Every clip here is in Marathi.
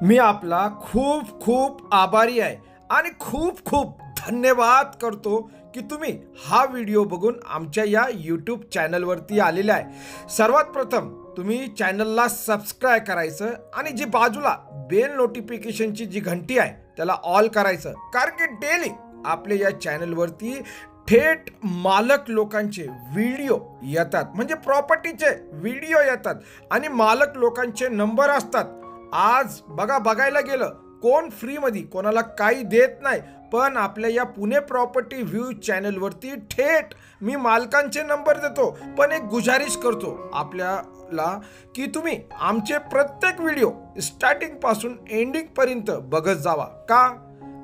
मी आपला खूप खूप आभारी आहे आणि खूप खूप धन्यवाद करतो की तुम्ही हा व्हिडिओ बघून आमच्या या यूट्यूब चॅनलवरती आलेला आहे। सर्वात प्रथम तुम्ही चॅनलला सबस्क्राइब करायचं आणि जी बाजूला बेल नोटिफिकेशनची जी घंटी आहे त्याला ऑल करायचं, कारण की डेली आपल्या या चॅनलवरती थेट मालक लोकांचे व्हिडिओ येतात, म्हणजे प्रॉपर्टीचे व्हिडिओ येतात आणि मालक लोकांचे नंबर असतात। आज बघायला गेलं कोण फ्रीमध्ये कोणाला काही देत नाही, पण आपल्या या पुणे प्रॉपर्टी व्ह्यू चॅनलवरती थेट मी मालकांचे नंबर देतो। पण एक गुजारिश करतो आपल्याला की तुम्ही आमचे प्रत्येक व्हिडिओ स्टार्टिंग पासून एंडिंग पर्यंत बघत जावा। का?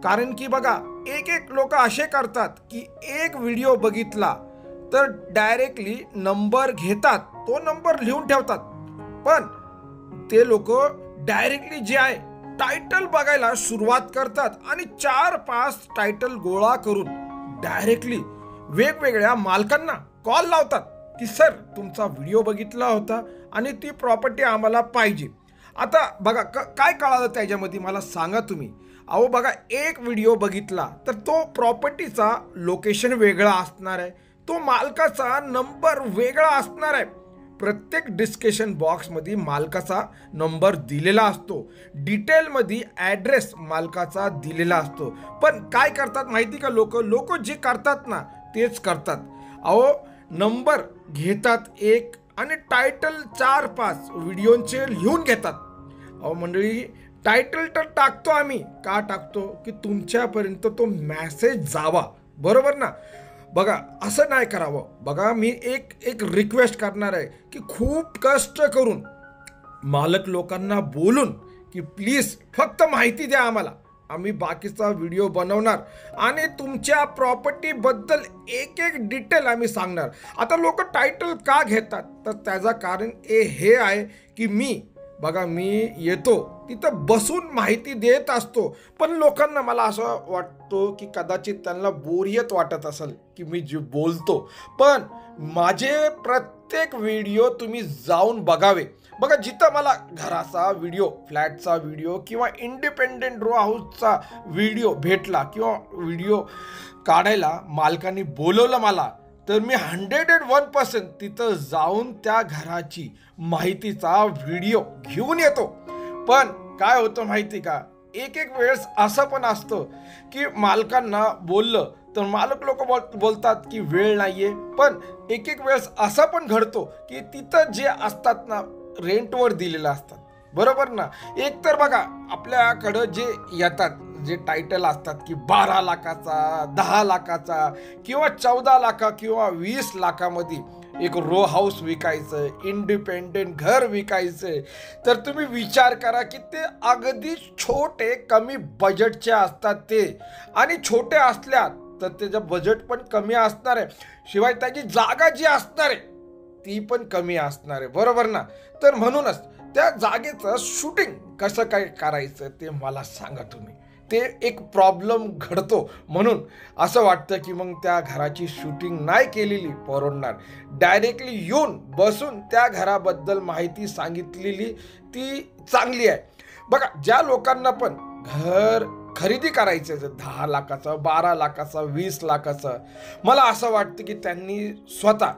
कारण की बघा, एक लोक असे करतात की एक व्हिडिओ बघितला तर डायरेक्टली नंबर घेतात, तो नंबर लिहून ठेवतात, पण ते लोक डायरेक्टली जे आहे टायटल बघायला सुरुवात करतात आणि 4-5 टायटल गोळा करून डायरेक्टली वेगवेगळ्या मालकांना कॉल लावतात की सर तुमचा व्हिडिओ बघितला होता आणि ती प्रॉपर्टी आम्हाला पाहिजे। आता बघा काय कळालं त्याच्यामध्ये मला सांगा तुम्ही। अहो बघा, एक व्हिडिओ बघितला तर तो प्रॉपर्टीचा लोकेशन वेगळा असणार आहे, तो मालकाचा नंबर वेगळा असणार आहे, प्रत्येक डिस्क्रिप्शन बॉक्समध्ये मालकाचा नंबर दिलेला असतो, डिटेलमध्ये ॲड्रेस मालकाचा दिलेला असतो। पण काय करतात माहिती का, लोक जे करतात ना तेच करतात। अहो नंबर घेतात एक आणि टायटल 4-5 व्हिडिओचे लिहून घेतात। अहो मंडळी, टायटल तर टाकतो आम्ही, का टाकतो की तुमच्यापर्यंत तो मेसेज जावा, बरोबर ना। बघा असं नाही करावं। बघा मी एक रिक्वेस्ट करणार आहे की खूप कष्ट करून मालक लोकांना बोलून की प्लीज फक्त माहिती द्या आम्हाला, आम्ही बाकीचा व्हिडिओ बनवणार आणि तुमच्या प्रॉपर्टीबद्दल एक डिटेल आम्ही सांगणार। आता लोक टायटल का घेतात तर त्याचं कारण हे आहे की मी येतो तिथं बसून माहिती देत असतो, पण लोकांना मला असं वाटतो की कदाचित त्यांना बोरियत वाटत असेल की मी जे बोलतो, पण माझे प्रत्येक व्हिडिओ तुम्ही जाऊन बघावे। बघा, जिथं मला घराचा व्हिडिओ, फ्लॅटचा व्हिडिओ किंवा इंडिपेंडेंट रो हाऊसचा व्हिडिओ भेटला किंवा व्हिडिओ काढायला मालकाने बोलवलं मला, तर मी 101% तिथं जाऊन त्या घराची माहितीचा व्हिडिओ घेऊन येतो। पण काय होतं माहिती का, एक वेळेस असं पण असतं की मालकांना बोललं तर मालक लोक बोलतात की वेळ नाहीये, पण एक वेळेस असं पण घडतो की तिथं जे असतात ना रेंटवर दिलेलं असतात, बरोबर ना। एक तर बघा आपल्याकडं जे येतात, जे टायटल असतात की 12 लाखाचा, 10 लाखाचा किंवा 14 लाखा किंवा 20 लाखामध्ये एक रो हाऊस विकायचं, इंडिपेंडेंट घर विकायचं, तर तुम्ही विचार करा की ते अगदी छोटे कमी बजेटचे असतात ते, आणि छोटे असल्या तर त्याचं बजेट पण कमी असणार आहे, शिवाय त्याची जागा जी असणार आहे ती पण कमी असणार आहे, बरोबर ना। तर म्हणूनच त्या जागेचं शूटिंग कसं काय करायचं ते मला सांगा तुम्ही। ते एक प्रॉब्लेम घडतो, म्हणून असं वाटतं की मग त्या घराची शूटिंग नाही केलेली परवडणार, डायरेक्टली येऊन बसून त्या घराबद्दल माहिती सांगितलेली ती चांगली आहे। बघा, ज्या लोकांना पण घर खरेदी करायचं 10 लाखाचं, 12 लाखाचं, 20 लाखाचं, मला असं वाटतं की त्यांनी स्वतः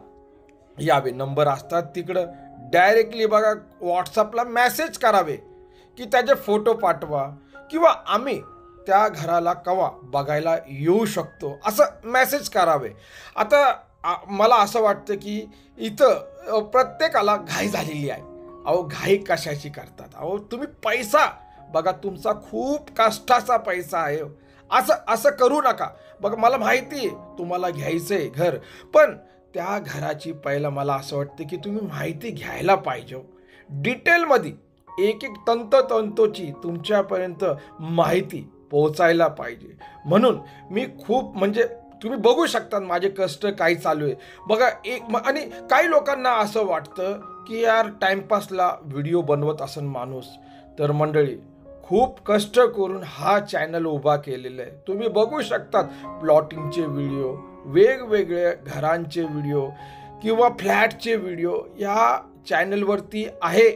यावे, नंबर असतात तिकडं डायरेक्टली बघा व्हॉट्सअपला मेसेज करावे की त्याचे फोटो पाठवा किंवा आम्ही त्या घराला कवा बघायला येऊ शकतो असं मेसेज करावे। आता मला असं वाटतं की इथं प्रत्येकाला घाई झालेली आहे। अहो घाई कशाची करतात? अहो तुम्ही पैसा बघा, तुमचा खूप कष्टाचा पैसा आहे, असं करू नका। बघा मला माहिती आहे तुम्हाला घ्यायचंय घर, पण त्या घराची पहिलं मला असं वाटतं की तुम्ही माहिती घ्यायला पाहिजे, डिटेलमध्ये एक तंतोतंतोची तुमच्यापर्यंत माहिती पोहोचायला पाहिजे। म्हणून मी खूप म्हणजे तुम्ही बघू शकता माझे कष्ट काय चालू आहे। बघा आणि काही लोकांना असं वाटतं की यार टाइमपासला व्हिडिओ बनवत असेल माणूस, तर मंडळी खूप कष्ट करून हा चॅनल उभा केलेला आहे। तुम्ही बघू शकतात प्लॉटिंगचे व्हिडिओ, वेगवेगळ्या घरांचे व्हिडिओ किंवा फ्लॅटचे व्हिडिओ या चॅनलवरती आहे।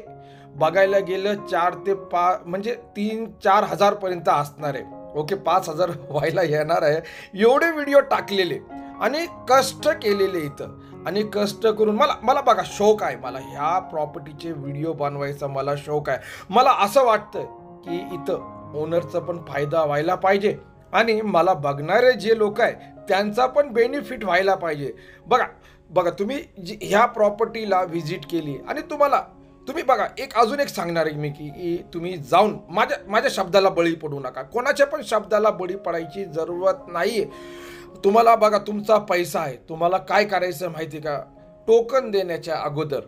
बघायला गेलं 4 ते 5 म्हणजे 3-4 हजारपर्यंत असणार आहे. ओके, 5,000 व्हायला येणार आहे. एवढे व्हिडिओ टाकलेले आणि कष्ट केलेले इथं. आणि कष्ट करून मला बघा शौक आहे, मला ह्या प्रॉपर्टीचे व्हिडिओ बनवायचा मला शौक आहे. मला असं वाटतं की इथं ओनरचा पण फायदा व्हायला पाहिजे आणि मला बघणारे जे लोक आहे त्यांचा पण बेनिफिट व्हायला पाहिजे. बघा तुम्ही ह्या प्रॉपर्टीला व्हिजिट केली आणि तुम्ही बघा अजून एक सांगणार आहे मी की तुम्ही जाऊन माझ्या शब्दाला बळी पडू नका. कोणाच्या पण शब्दाला बळी पडायची जरूरत नाही. तुम्हाला बघा तुमचा पैसा आहे, तुम्हाला काय करायचं माहिती का, टोकन देण्याच्या अगोदर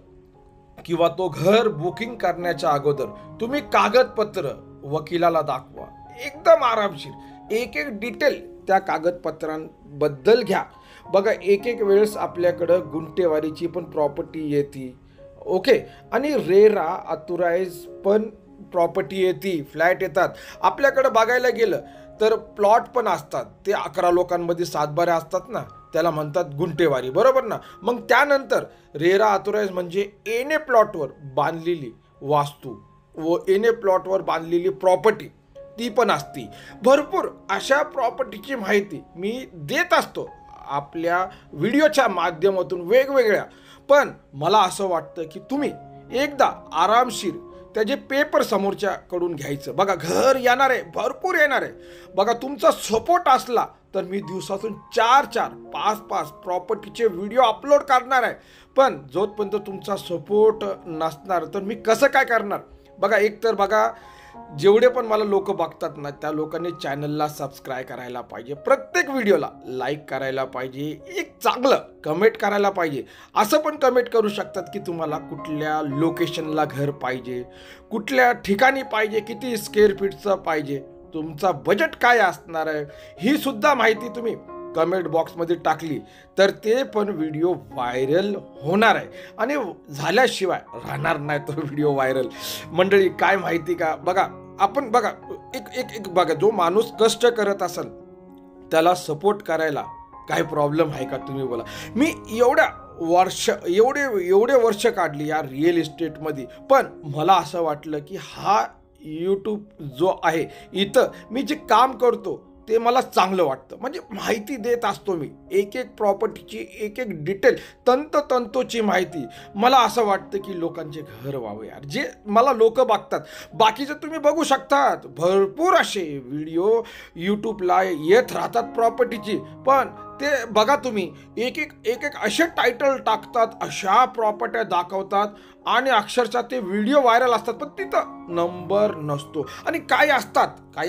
किंवा तो घर बुकिंग करण्याच्या अगोदर तुम्ही कागदपत्र वकिलाला दाखवा, एकदम आरामशीर एक डिटेल त्या कागदपत्रांबद्दल घ्या. बघा एक वेळेस आपल्याकडं गुंठेवारीची पण प्रॉपर्टी येते. ओके, आणि रेरा अथोराइज पण प्रॉपर्टी येते, फ्लॅट येतात आपल्याकडं. बघायला गेलं तर प्लॉट पण असतात, ते 11 लोकांमध्ये 7 बाऱ्या असतात ना, त्याला म्हणतात गुंठेवारी, बरोबर ना. मग त्यानंतर रेरा अथोराइज म्हणजे एने प्लॉटवर बांधलेली वास्तू व एने प्लॉटवर बांधलेली प्रॉपर्टी ती पण असती. भरपूर अशा प्रॉपर्टीची माहिती मी देत असतो आपल्या व्हिडिओच्या माध्यमातून वेगवेगळ्या. पण मला असं वाटतं की तुम्ही एकदा आरामशीर त्याचे पेपर समोरच्याकडून घ्यायचं. बघा घर येणार आहे, भरपूर येणार आहे. बघा तुमचा सपोर्ट असला तर मी दिवसातून 4-4, 5-5 प्रॉपर्टीचे व्हिडिओ अपलोड करणार आहे. पण जोपर्यंत तुमचा सपोर्ट नसणार तर मी कसं काय करणार. बघा एकतर बघा जेवढे पण मला लोक बघतात ना, त्या लोकांनी चॅनलला सबस्क्राईब करायला पाहिजे, प्रत्येक व्हिडिओला लाईक करायला पाहिजे, एक चांगलं कमेंट करायला पाहिजे. असं पण कमेंट करू शकतात की तुम्हाला कुठल्या लोकेशनला घर पाहिजे, कुठल्या ठिकाणी पाहिजे, किती स्क्वेअर फीटचं पाहिजे, तुमचा बजेट काय असणार आहे, ही सुद्धा माहिती तुम्ही कमेंट बॉक्समध्ये टाकली तर ते पण व्हिडिओ व्हायरल होणार आहे आणि झाल्याशिवाय राहणार नाही तो व्हिडिओ व्हायरल. मंडळी काय माहिती का, बघा आपण बघा एक बघा, जो माणूस कष्ट करत असेल त्याला सपोर्ट करायला काय प्रॉब्लेम आहे का, तुम्ही बोला. मी एवढे वर्ष काढली या रिअल इस्टेटमध्ये, पण मला असं वाटलं की हा यूट्यूब जो आहे इथं मी जे काम करतो ते मला चांगलं वाटतं. म्हणजे माहिती देत असतो मी एक प्रॉपर्टीची एक डिटेल तंतोची माहिती. मला असं वाटतं की लोकांचे घर व्हावे यार, जे मला लोक बघतात. बाकीचे तुम्ही बघू शकतात, भरपूर असे व्हिडिओ यूट्यूबला येत राहतात प्रॉपर्टीची, पण ते बघा तुम्ही एक असे टायटल टाकतात, अशा प्रॉपर्ट्या दाखवतात आणि अक्षरशः ते व्हिडिओ व्हायरल असतात, पण तिथं नंबर नसतो. आणि काही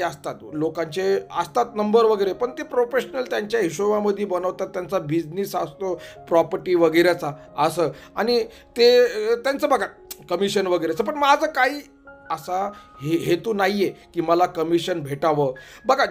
असतात लोकांचे असतात नंबर वगैरे, पण ते प्रोफेशनल त्यांच्या हिशोबामध्ये बनवतात, त्यांचा बिझनेस असतो प्रॉपर्टी वगैरेचा असं, आणि ते त्यांचं बघा कमिशन वगैरेचं. पण माझं काही असा हेतू नाही आहे की मला कमिशन भेटावं. बघा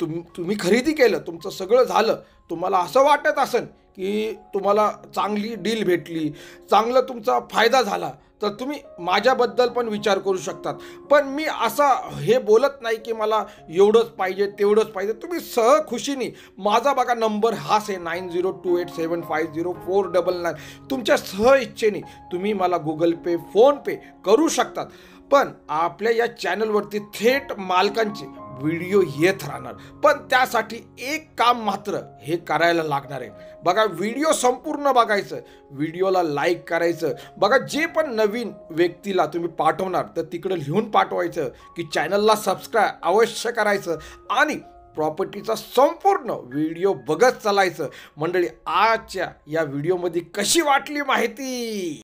तुम्ही खरेदी केलं, तुमचं सगळं झालं, तुम्हाला असं वाटत असेल की तुम्हाला चांगली डील भेटली, चांगलं तुमचा फायदा झाला, तर तुम्ही माझ्याबद्दल पण विचार करू शकतात. पण मी असं हे बोलत नाही की मला एवढंच पाहिजे तेवढंच पाहिजे. तुम्ही सहखुशीने माझा बघा नंबर हाच आहे 9028750499. तुमच्या सह इच्छेने तुम्ही मला गुगल पे, फोनपे करू शकतात. पण आपल्या या चॅनलवरती थेट मालकांचे व्हिडिओ येत राहणार. पण त्यासाठी एक काम मात्र हे करायला लागणार आहे. बघा व्हिडिओ संपूर्ण बघायचं, व्हिडिओला लाईक करायचं. बघा जे पण नवीन व्यक्तीला तुम्ही पाठवणार तर तिकडं लिहून पाठवायचं की चॅनलला सबस्क्राईब अवश्य करायचं आणि प्रॉपर्टीचा संपूर्ण व्हिडिओ बघत चालायचं. मंडळी आजच्या या व्हिडिओमध्ये कशी वाटली माहिती